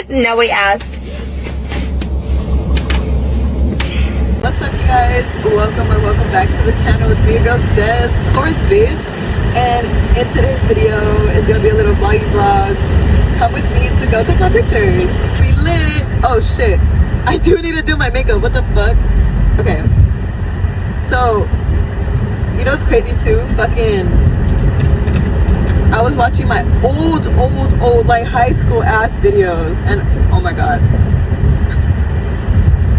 Nobody asked. What's up, you guys? Welcome back to the channel. It's me, your girl Des, of course, bitch. And in today's video is gonna be a little vloggy vlog. Come with me to go take my pictures. We lit. Oh shit, I do need to do my makeup. What the fuck? Okay, so you know what's crazy too? I was watching my old like high school ass videos, and oh my god,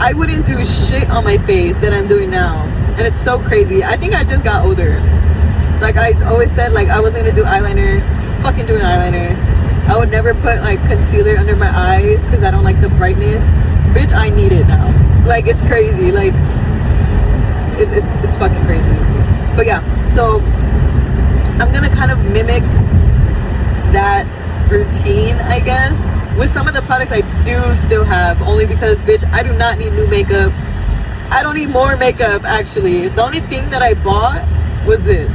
I wouldn't do shit on my face that I'm doing now, and it's so crazy. I think I just got older. Like I always said, like I wasn't gonna do eyeliner. Fucking doing eyeliner. I would never put like concealer under my eyes because I don't like the brightness. Bitch, I need it now. Like it's crazy. Like it's fucking crazy. But yeah, so I'm gonna kind of mimic that routine, I guess, with some of the products I do still have, only because, bitch, I do not need new makeup. I don't need more makeup, actually. The only thing that I bought was this.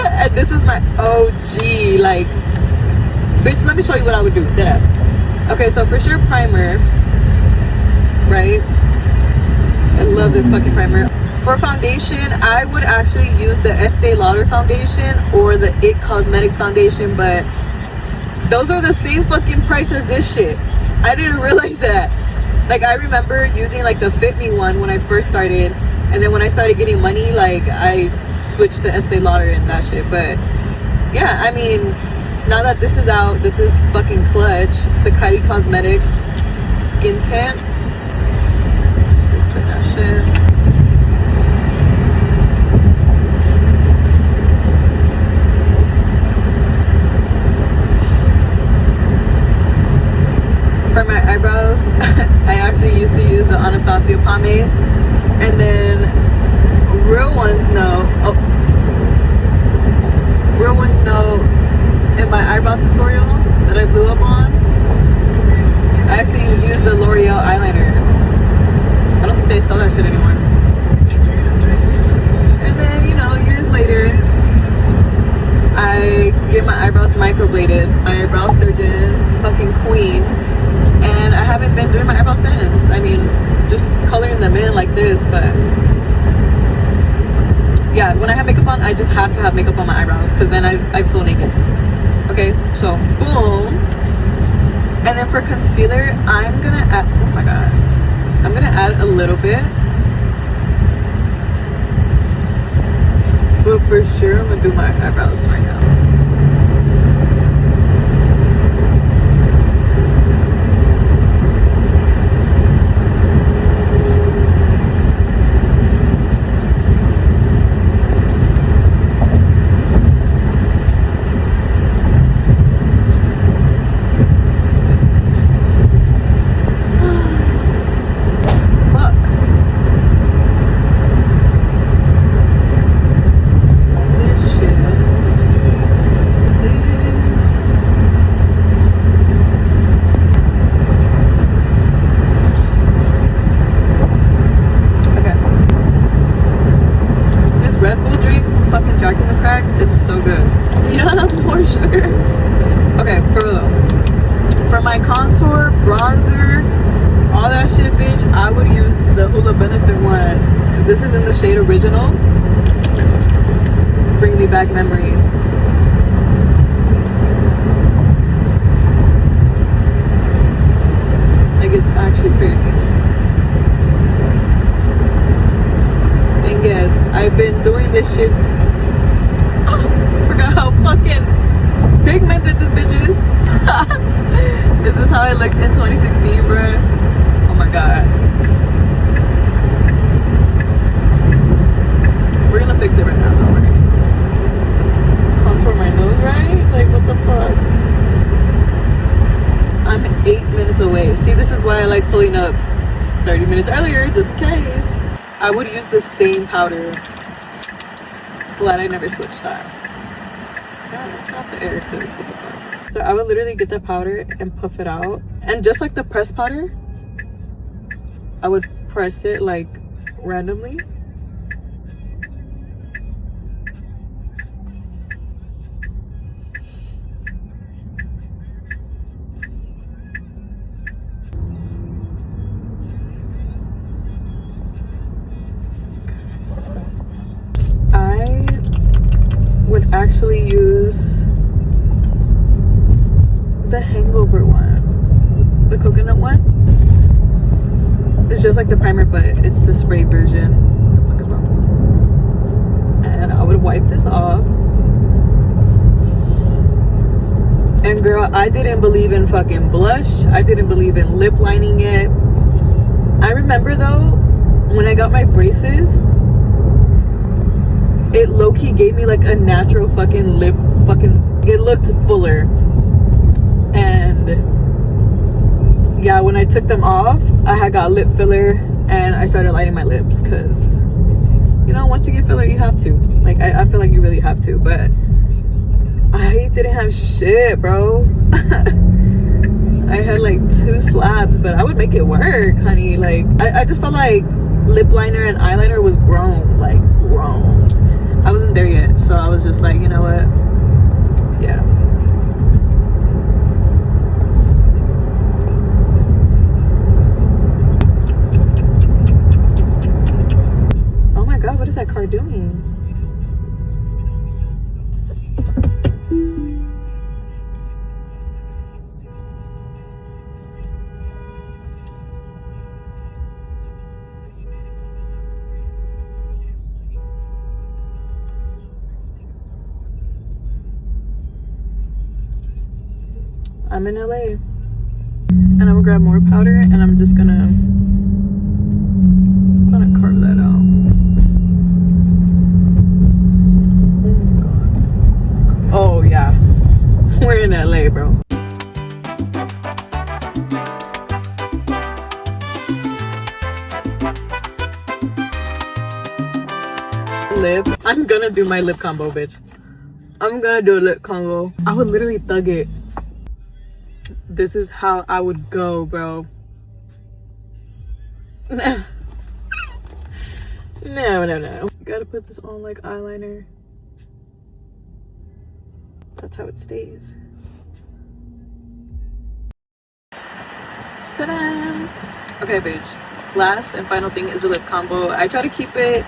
And this was my OG, like, bitch, let me show you what I would do, deadass. Okay, so for sure primer, right? I love this fucking primer. For foundation, I would actually use the Estee Lauder foundation or the It Cosmetics foundation, but those are the same fucking price as this shit. I didn't realize that. Like, I remember using like the Fit Me one when I first started, and then when I started getting money, like I switched to Estee Lauder and that shit. But yeah, I mean, now that this is out, this is fucking clutch. It's the Kylie Cosmetics Skin Tint. Just put that shit. For my eyebrows, I actually used to use the Anastasia pomade, and then real ones know in my eyebrow tutorial that I blew up on, I actually used the L'Oreal eyeliner. I don't think they sell that shit anymore. And then, you know, years later, I get my eyebrows microbladed. My eyebrow surgeon, fucking queen. And I haven't been doing my eyebrows since. I mean, just coloring them in like this, but yeah, when I have makeup on, I just have to have makeup on my eyebrows because then I feel naked. Okay, so boom. And then for concealer, I'm gonna add, oh my god, I'm gonna add a little bit. But for sure, I'm gonna do my eyebrows right now. It's so good. Yeah, more sugar. Okay, for my contour, bronzer, all that shit, bitch, I would use the Hoola Benefit one. This is in the shade Original. It's bringing me back memories. Like, it's actually crazy. And yes, I've been doing this shit. Forgot how fucking pigmented this bitch is. Is this how I looked in 2016, bruh? Oh my god. We're gonna fix it right now, don't worry. Contour my nose, right? Like, what the fuck? I'm 8 minutes away. See, this is why I like pulling up 30 minutes earlier, just in case. I would use the same powder. Glad I never switched that. Yeah, turn off the air, because what the fuck. So I would literally get that powder and puff it out, and just like the pressed powder, I would press it like randomly. hungover one, the coconut one. It's just like the primer, but it's the spray version. What the fuck is wrong? And I would wipe this off. And girl, I didn't believe in fucking blush. I didn't believe in lip lining it. I remember though, when I got my braces, it low-key gave me like a natural fucking lip it looked fuller. And yeah, when I took them off, I had got lip filler and I started lining my lips because, you know, once you get filler, you have to. Like, I feel like you really have to, but I didn't have shit, bro. I had like 2 slabs, but I would make it work, honey. Like, I just felt like lip liner and eyeliner was grown. I wasn't there yet, so I was just like, you know what? Yeah. Oh my god, what is that car doing? I'm in LA and I'm gonna grab more powder and I'm just gonna carve that out. Oh my god. Oh yeah, we're in LA, bro. Lips. I'm gonna do my lip combo, bitch. I'm gonna do a lip combo. I would literally thug it. This is how I would go, bro. No. No. You gotta put this on like eyeliner. That's how it stays. Ta-da! Okay, bitch. Last and final thing is the lip combo. I try to keep it,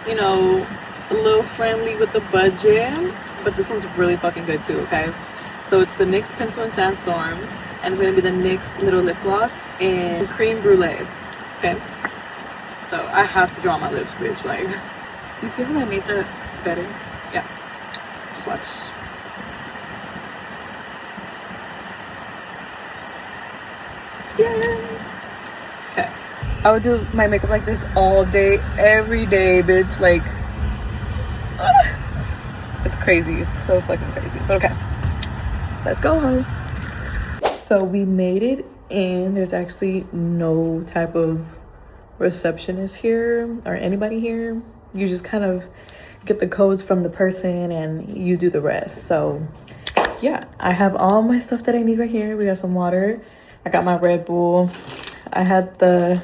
you know, a little friendly with the budget, but this one's really fucking good too, okay? So it's the NYX Pencil and Sandstorm, and it's gonna be the NYX Little Lip Gloss and Cream Brulee, okay? So I have to draw my lips, bitch. Like, you see how I made that better? Yeah, just watch. Yeah. Okay, I would do my makeup like this all day, every day, bitch. Like, it's crazy. It's so fucking crazy. But okay, let's go. So we made it in. There's actually no type of receptionist here or anybody here. You just kind of get the codes from the person and you do the rest. So yeah, I have all my stuff that I need right here. We got some water. I got my Red Bull. I had the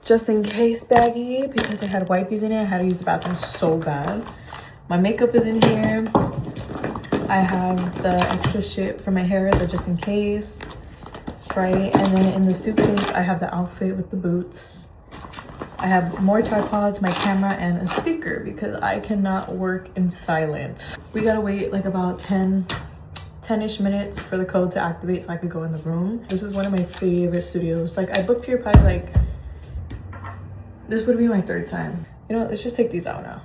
just in case baggie because I had wipes in it. I had to use the bathroom so bad. My makeup is in here. I have the extra shit for my hair, the just in case, right? And then in the suitcase, I have the outfit with the boots. I have more tripods, my camera, and a speaker because I cannot work in silence. We gotta wait like about 10-ish minutes for the code to activate so I could go in the room. This is one of my favorite studios. Like, I booked here probably like, this would be my 3rd time. You know what, let's just take these out now.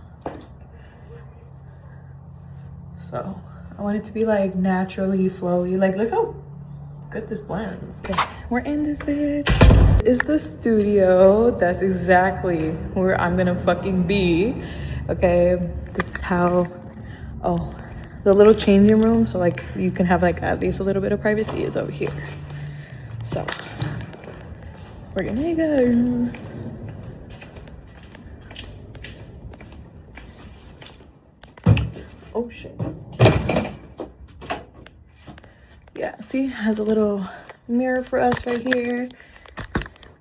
So I want it to be like naturally flowy. Like, look how good this blends. Okay, we're in this bitch. Is the studio. That's exactly where I'm gonna fucking be. Okay, this is how, oh, the little changing room, so like you can have like at least a little bit of privacy, is over here. So we're gonna go. Oh shit. Yeah, see, it has a little mirror for us right here.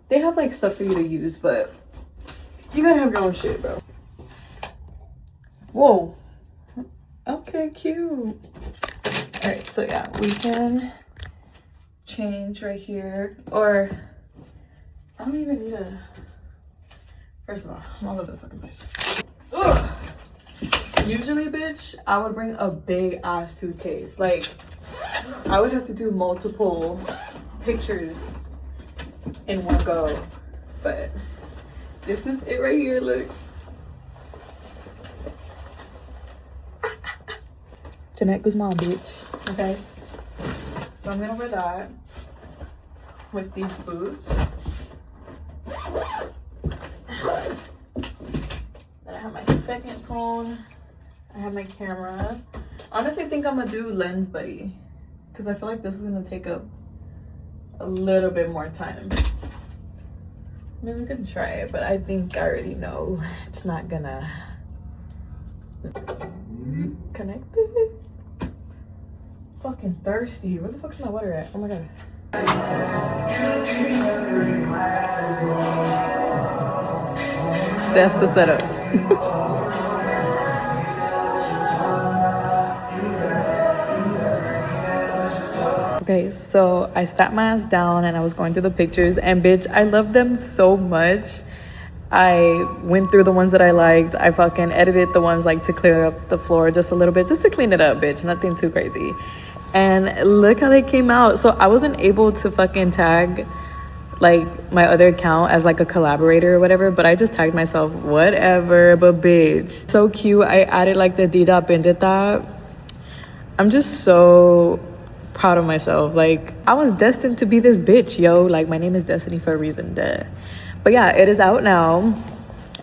They have like stuff for you to use, but you gotta have your own shit, bro. Whoa. Okay, cute. All right, so yeah, we can change right here, or I don't even need a, first of all, I'm all over the fucking place. Ugh. Usually, bitch, I would bring a big ass suitcase. Like, I would have to do multiple pictures in one go, but this is it right here. Look. Jeanette Guzman, bitch. Okay. So I'm gonna wear that with these boots. Then I have my second phone. I have my camera. Honestly, I think I'm gonna do Lens Buddy because I feel like this is gonna take up a little bit more time. Maybe we can try it, but I think I already know it's not gonna connect this. Fucking thirsty. Where the fuck's my water at? Oh my god. That's the setup. Okay, so I sat my ass down and I was going through the pictures, and bitch, I love them so much. I went through the ones that I liked. I fucking edited the ones like to clear up the floor just a little bit, just to clean it up, bitch. Nothing too crazy. And look how they came out. So I wasn't able to fucking tag like my other account as like a collaborator or whatever, but I just tagged myself, whatever, but bitch. So cute. I added like the D.dot Bendita. I'm just so proud of myself. Like, I was destined to be this bitch, yo. Like, my name is Destiny for a reason, duh. But yeah, it is out now,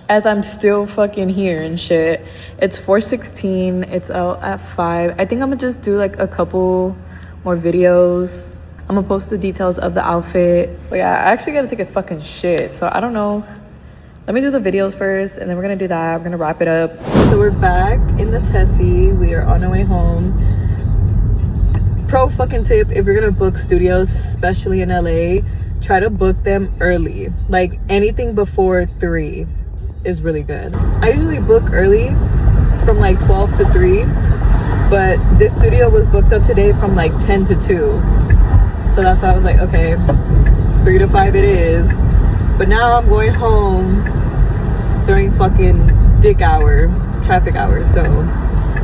as I'm still fucking here and shit. It's 4:16. It's out at 5. I think I'm gonna just do like a couple more videos. I'm gonna post the details of the outfit. But yeah, I actually gotta take a fucking shit, so I don't know. Let me do the videos first, and then we're gonna do that. We're gonna wrap it up. So we're back in the Tessie. We are on our way home. Pro fucking tip, if you're gonna book studios, especially in LA, try to book them early. Like, anything before 3 is really good. I usually book early from like 12 to 3, but this studio was booked up today from like 10 to 2. So that's why I was like, okay, 3 to 5 it is. But now I'm going home during fucking dick hour, traffic hour. So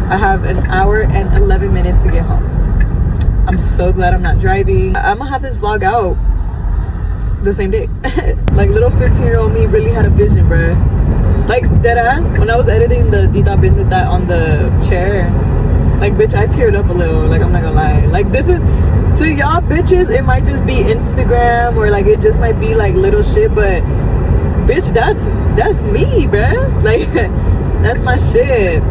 I have an hour and 11 minutes to get home. I'm so glad I'm not driving. I'm gonna have this vlog out the same day. Like, little 15-year-old me really had a vision, bruh. Like, deadass, when I was editing the D.dot Bendita on the chair, like, bitch, I teared up a little. Like, I'm not gonna lie. Like, this is, to y'all bitches, it might just be Instagram, or like it just might be like little shit, but bitch, that's me, bruh. Like, that's my shit.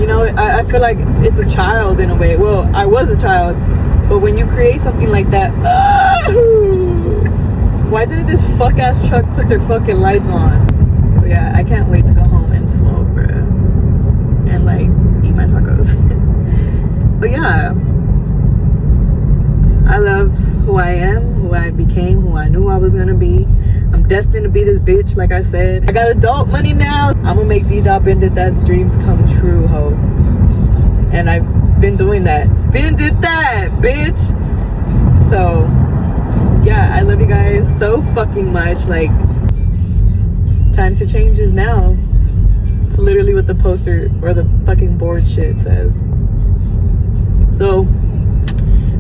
You know, I feel like it's a child in a way. Well, I was a child, but when you create something like that, why didn't this fuck ass truck put their fucking lights on? But yeah, I can't wait to go home and smoke, bruh, and like eat my tacos. But yeah, I love who I am, who I became, who I knew I was gonna be. I'm destined to be this bitch, like I said. I got adult money now. I'm gonna make D.dot Bendita's dreams come true, ho. And I've been doing that. Been did that, bitch. So, yeah, I love you guys so fucking much. Like, time to change is now. It's literally what the poster or the fucking board shit says. So,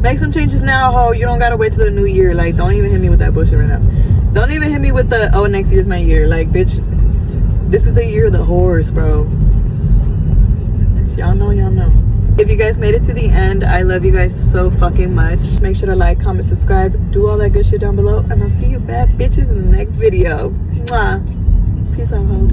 make some changes now, ho. You don't gotta wait till the new year. Like, don't even hit me with that bullshit right now. Don't even hit me with the, oh, next year's my year. Like, bitch, this is the year of the horse, bro. Y'all know, y'all know. If you guys made it to the end, I love you guys so fucking much. Make sure to like, comment, subscribe, do all that good shit down below. And I'll see you bad bitches in the next video. Mwah. Peace out, ho.